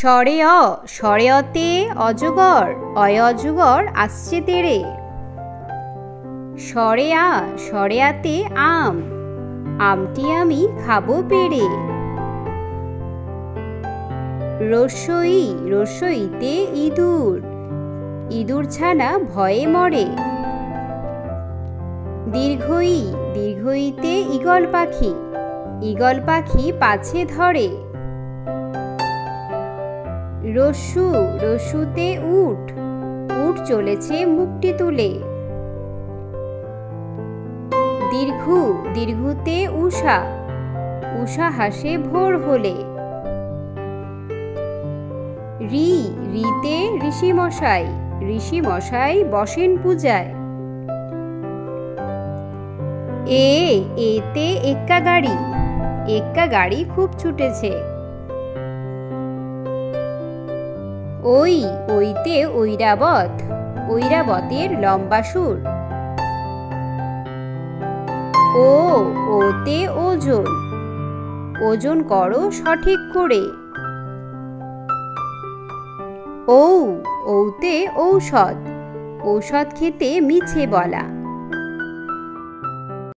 স্বরে স্বরে অতে অজগর অজগর আসছে তেড়ে। স্বরে আতে আম আমটি আমি খাবো পেড়ে। রস্যইতে ইঁদুর ইঁদুর ছানা ভয়ে মরে। দীর্ঘইতে ঈগল পাখি পাছে ধরে। রস্যুতে উট চলেছে মুখটি তুলে। দীর্ঘুতে উষা হাসে ভোর হলে। রিতে ঋষিমশাই বসেন পূজায়। এতে এক্কা গাড়ি খুব ছুটেছে। ওইতে ঐরাবতের লম্বা সুর। ওতে ওজন করো সঠিক করে। ঔতে ঔষধ খেতে মিছে বলা।